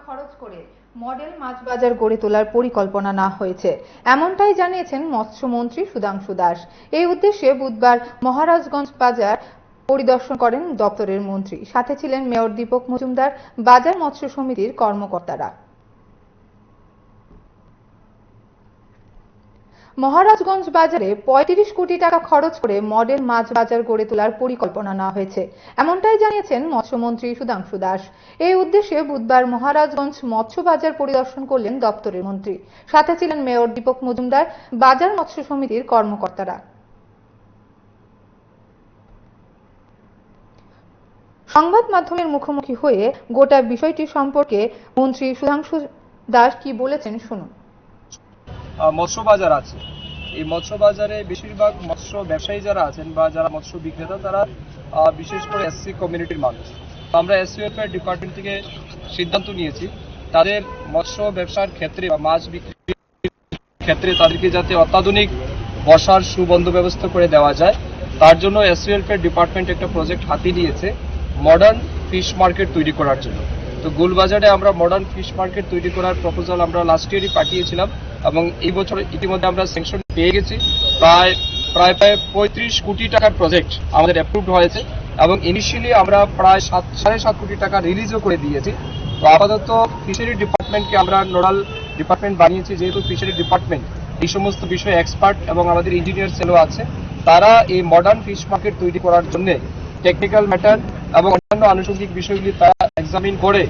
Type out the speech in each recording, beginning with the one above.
খরচ করে মডেল মাছ বাজার গড়ে তোলার পরিকল্পনা না হয়েছে, এমনটাই জানিয়েছেন মৎস্যমন্ত্রী সুধাংশু দাস। এই উদ্দেশ্যে বুধবার মহারাজগঞ্জ বাজার পরিদর্শন করেন দপ্তরের মন্ত্রী। সাথে ছিলেন মেয়র দীপক মজুমদার, বাজার মৎস্য সমিতির কর্মকর্তারা। মহারাজগঞ্জ বাজারে ৩৫ কোটি টাকা খরচ করে মডেল মাছ বাজার গড়ে তোলার পরিকল্পনা নেওয়া হয়েছে, এমনটাই জানিয়েছেন মৎস্যমন্ত্রী সুধাংশু দাস। এই উদ্দেশ্যে বুধবার মহারাজগঞ্জ মৎস্য বাজার পরিদর্শন করলেন দপ্তরের মন্ত্রী। সাথে ছিলেন মেয়র দীপক মজুমদার, বাজার মৎস্য সমিতির কর্মকর্তারা। সংবাদ মাধ্যমের মুখোমুখি হয়ে গোটা বিষয়টি সম্পর্কে মন্ত্রী সুধাংশু দাস কি বলেছেন শুনুন। মৎস্য বাজার আছে, এই মৎস্য বাজারে বেশিরভাগ মৎস্য ব্যবসায়ী যারা আছেন বা যারা মৎস্য বিক্রেতা তারা বিশেষ করে এসসি কমিউনিটির মানুষ। আমরা এসসি ওয়েলফেয়ার ডিপার্টমেন্ট থেকে সিদ্ধান্ত নিয়েছি তাদের মৎস্য ব্যবসার ক্ষেত্রে বা মাছ বিক্রির ক্ষেত্রে তাদেরকে যাতে অত্যাধুনিক বসার সুবন্ধ ব্যবস্থা করে দেওয়া যায়, তার জন্য এসসি ওয়েলফেয়ার ডিপার্টমেন্ট একটা প্রজেক্ট হাতে নিয়েছে মডার্ন ফিশ মার্কেট তৈরি করার জন্য। তো গোলবাজারে আমরা মডার্ন ফিশ মার্কেট তৈরি করার প্রপোজাল আমরা লাস্ট ইয়ারই পাঠিয়েছিলাম এবং এই বছর ইতিমধ্যে আমরা স্যাংশন পেয়ে গেছি। প্রায় ৩৫ কোটি টাকার প্রজেক্ট আমাদের অ্যাপ্রুভড হয়েছে এবং ইনিশিয়ালি আমরা প্রায় ৭.৫ কোটি টাকা রিলিজও করে দিয়েছি। তো আপাতত ফিশারি ডিপার্টমেন্টকে আমরা নোডাল ডিপার্টমেন্ট বানিয়েছি, যেহেতু ফিশারি ডিপার্টমেন্ট এই সমস্ত বিষয়ে এক্সপার্ট এবং আমাদের ইঞ্জিনিয়ার সেলও আছে। তারা এই মডার্ন ফিশ মার্কেট তৈরি করার জন্য টেকনিক্যাল ম্যাটার এবং অন্যান্য আনুষঙ্গিক বিষয়গুলি তারা এক্সামিন করে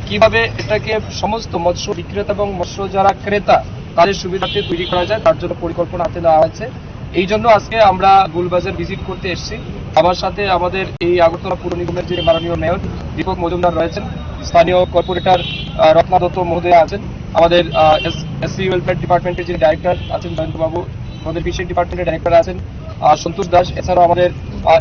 কিভাবে এটাকে সমস্ত মৎস্য বিক্রেতা এবং মৎস্য যারা ক্রেতা তাদের সুবিধার্থে তৈরি করা যায় তার জন্য পরিকল্পনা হাতে নেওয়া হয়েছে। এই জন্য আজকে আমরা গোলবাজার ভিজিট করতে এসেছি। আমার সাথে আমাদের এই আগরতলা পুর নিগমের যে মাননীয় মেয়র দীপক মজুমদার রয়েছেন, স্থানীয় কর্পোরেটর রত্না দত্ত মহোদয় আছেন, আমাদের এসসি ওয়েলফেয়ার ডিপার্টমেন্টের যে ডাইরেক্টর আছেন জয়ন্তবাবু, আমাদের ফিশারি ডিপার্টমেন্টের ডাইরেক্টর আছেন সন্তোষ দাস, এছাড়াও আমাদের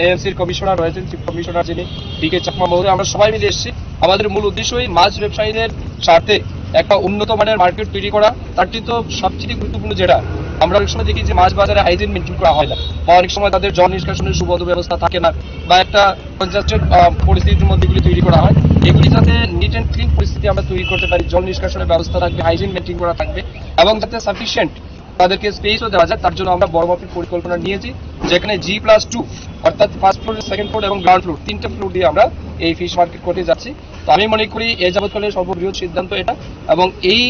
এএফসির কমিশনার রয়েছেন, চিফ কমিশনার যিনি ডিকে চাকমা মহোদয়। আমরা সবাই মিলে এসেছি। আমাদের মূল উদ্দেশ্যই মাছ ব্যবসায়ীদের স্বার্থে একটা উন্নত মানের মার্কেট তৈরি করা। তারটি তো সবচেয়ে গুরুত্বপূর্ণ যেটা আমরা অনেক সময় দেখি যে মাছ বাজারে হাইজিন মেনটেন করা হয় না, বা অনেক সময় তাদের জল নিষ্কাশনের সুবন্ধ ব্যবস্থা থাকে না, বা একটা কনজাস্টেড পরিস্থিতির মধ্যে এগুলি তৈরি করা হয়। এগুলি যাতে নিট অ্যান্ড ক্লিন পরিস্থিতি আমরা তৈরি করতে পারি, জল নিষ্কাশনের ব্যবস্থা থাকবে, হাইজিন মেনটেন করা থাকবে এবং যাতে সাফিসিয়েন্ট তাদেরকে স্পেসও দেওয়া যায়, তার জন্য আমরা বড় মাপের পরিকল্পনা নিয়েছি, যেখানে G+2 অর্থাৎ ফার্স্ট ফ্লোর, সেকেন্ড ফ্লোর এবং গ্রাউন্ড ফ্লোর, 3টে ফ্লোর দিয়ে আমরা এই ফিশ মার্কেট করতে যাচ্ছি। তো আমি মনে করি এ যাবৎকালের সর্ববৃহৎ সিদ্ধান্ত এটা, এবং এই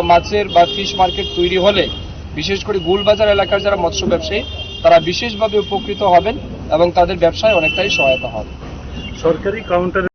মাছের বা ফিশ মার্কেট তৈরি হলে বিশেষ করে গোলবাজার এলাকার যারা মৎস্য ব্যবসায়ী তারা বিশেষভাবে উপকৃত হবেন এবং তাদের ব্যবসায় অনেকটাই সহায়তা হবে। সরকারি কাউন্টার